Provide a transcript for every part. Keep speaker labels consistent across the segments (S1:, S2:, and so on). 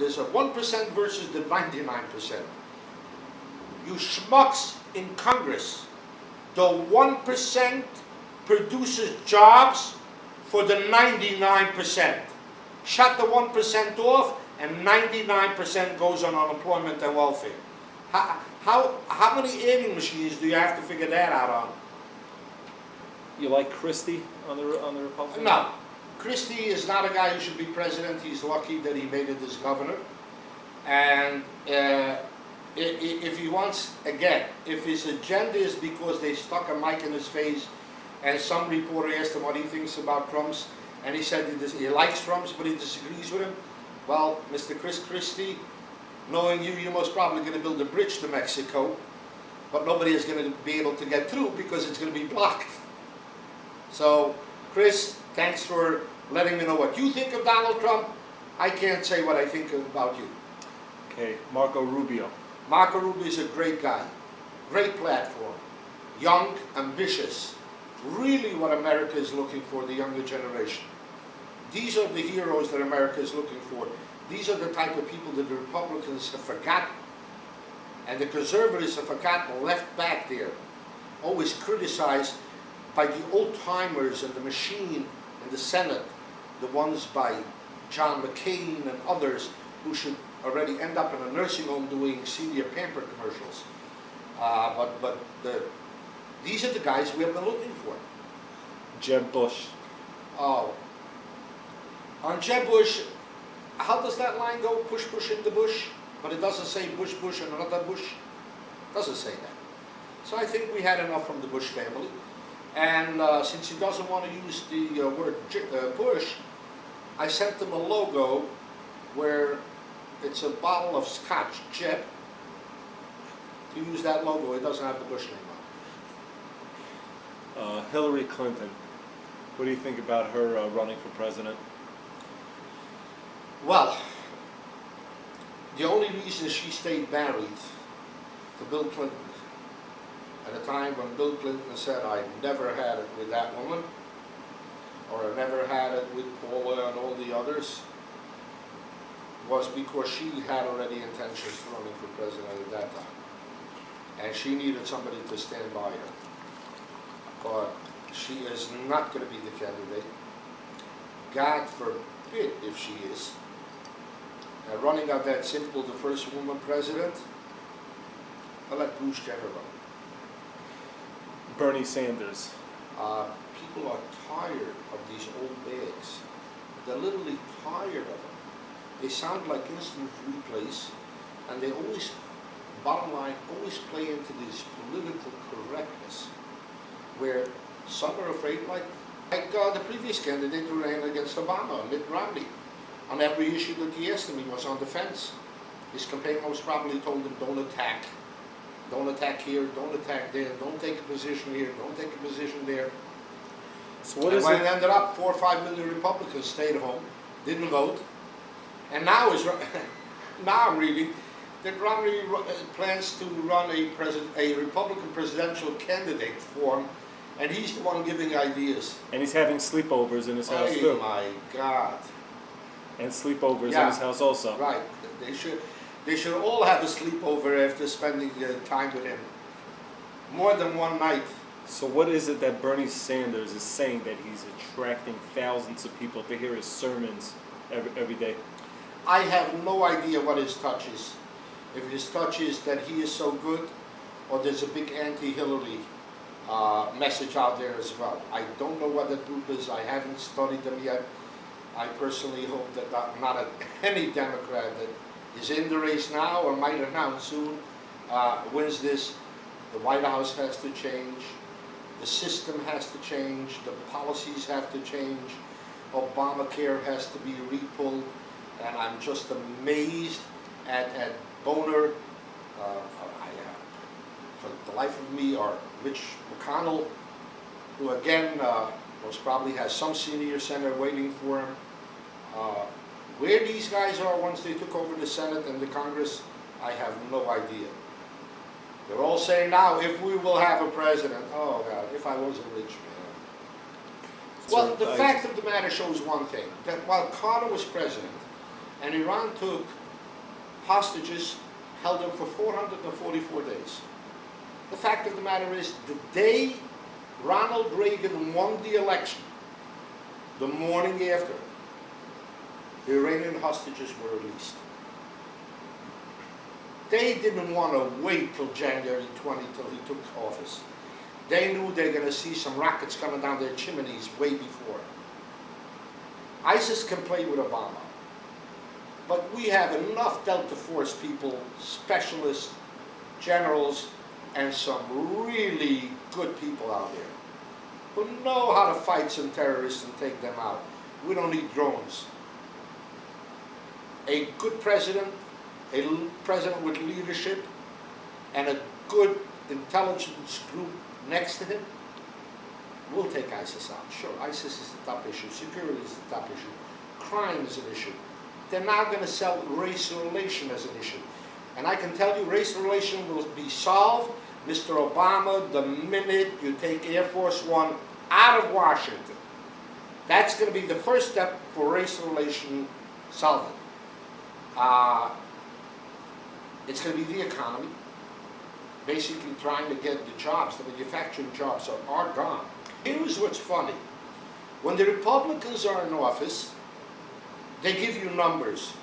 S1: There's a 1% versus the 99%. You schmucks in Congress, the 1% produces jobs for the 99%. Shut the 1% off and 99% goes on unemployment and welfare. How many adding machines do you have to figure that out on?
S2: You like Christie on the Republican?
S1: No. Christie is not a guy who should be president. He's lucky that he made it as governor. And if he wants, again, if his agenda is because they stuck a mic in his face and some reporter asked him what he thinks about Trump's, and he said he likes Trump's but he disagrees with him, well, Mr. Chris Christie, knowing you, you're most probably going to build a bridge to Mexico, but nobody is going to be able to get through because it's going to be blocked. So, Chris, thanks for letting me know what you think of Donald Trump. I can't say what I think about you.
S2: Okay, Marco Rubio.
S1: Marco Rubio is a great guy, great platform, young, ambitious, really what America is looking for, the younger generation. These are the heroes that America is looking for. These are the type of people that the Republicans have forgotten, and the conservatives have forgotten, left back there, always criticized by the old-timers and the machine in the Senate, the ones by John McCain and others who should already end up in a nursing home doing senior pamper commercials. These are the guys we have been looking for.
S2: Jeb Bush.
S1: Oh. On Jeb Bush, how does that line go? Push, push in the bush? But it doesn't say Bush, Bush, and another Bush. It doesn't say that. So I think we had enough from the Bush family. And since he doesn't want to use the word Bush, I sent him a logo where it's a bottle of scotch, Jeb. To use that logo, it doesn't have the Bush name on it.
S2: Hillary Clinton. What do you think about her running for president?
S1: Well, the only reason she stayed married to Bill Clinton at a time when Bill Clinton said, I never had it with that woman, or I never had it with Paula and all the others, was because she had already intentions of running for president at that time. And she needed somebody to stand by her. But she is not going to be the candidate. God forbid if she is. And running out that simple, the first woman president, I'll let Bruce Jenner run.
S2: Bernie Sanders.
S1: People are tired of these old bags. They're literally tired of them. They sound like instant replays, and they always, bottom line, always play into this political correctness, where some are afraid, like the previous candidate who ran against Obama, Mitt Romney. On every issue that he asked him, he was on the fence. His campaign most probably told him, don't attack. Don't attack here, don't attack there, don't take a position here, don't take a position there.
S2: So what
S1: and
S2: is
S1: when
S2: it?
S1: it ended up, 4 or 5 million Republicans stayed home, didn't vote. And now now I'm reading that Romney plans to run a Republican presidential candidate for him, and he's the one giving ideas.
S2: And he's having sleepovers in his house
S1: Oh
S2: too.
S1: my God.
S2: And sleepovers in his house also.
S1: Right. They should all have a sleepover after spending time with him. More than one night.
S2: So what is it that Bernie Sanders is saying that he's attracting thousands of people to hear his sermons every day?
S1: I have no idea what his touch is. If his touch is that he is so good, or there's a big anti-Hillary message out there as well. I don't know what that group is. I haven't studied them yet. I personally hope that not any Democrat that is in the race now or might announce soon wins this. The White House has to change. The system has to change. The policies have to change. Obamacare has to be repulled. And I'm just amazed at Boehner. For the life of me, or Mitch McConnell, who again most probably has some senior senator waiting for him. Where these guys are once they took over the Senate and the Congress, I have no idea. They're all saying now, if we will have a president, oh God, if I was a rich man. Well, the fact of the matter shows one thing, that while Carter was president, and Iran took hostages, held them for 444 days. The fact of the matter is, the day Ronald Reagan won the election, the morning after, the Iranian hostages were released. They didn't want to wait till January 20 till he took office. They knew they were going to see some rockets coming down their chimneys way before. ISIS can play with Obama, but we have enough Delta Force people, specialists, generals, and some really good people out there who know how to fight some terrorists and take them out. We don't need drones. A good president, a president with leadership, and a good intelligence group next to him will take ISIS out. Sure, ISIS is the top issue, security is the top issue, crime is an issue. They're now going to sell race relation as an issue. And I can tell you, race relation will be solved, Mr. Obama, the minute you take Air Force One out of Washington. That's going to be the first step for race relation solving. It's going to be the economy, basically trying to get the jobs, the manufacturing jobs are gone. Here's what's funny. When the Republicans are in office, they give you numbers.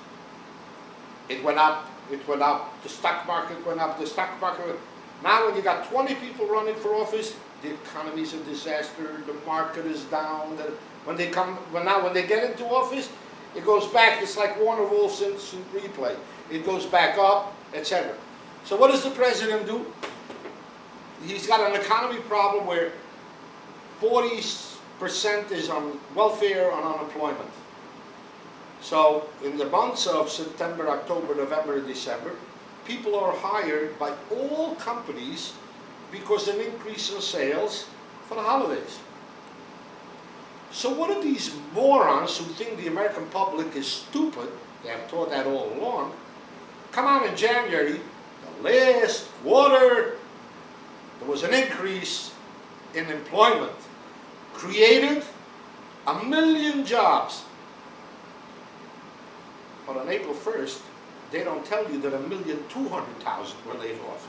S1: It went up, the stock market went up, the stock market went up. Now when you got 20 people running for office, the economy's a disaster, the market is down. When they get into office, it goes back, it's like Warner Wolfson's replay. It goes back up, etc. So what does the president do? He's got an economy problem where 40% is on welfare and unemployment. So in the months of September, October, November, and December, people are hired by all companies because of an increase in sales for the holidays. So what do these morons who think the American public is stupid, they have taught that all along, come out in January, the last quarter, there was an increase in employment, created 1 million jobs. But on April 1st, they don't tell you that 1,200,000 were laid off.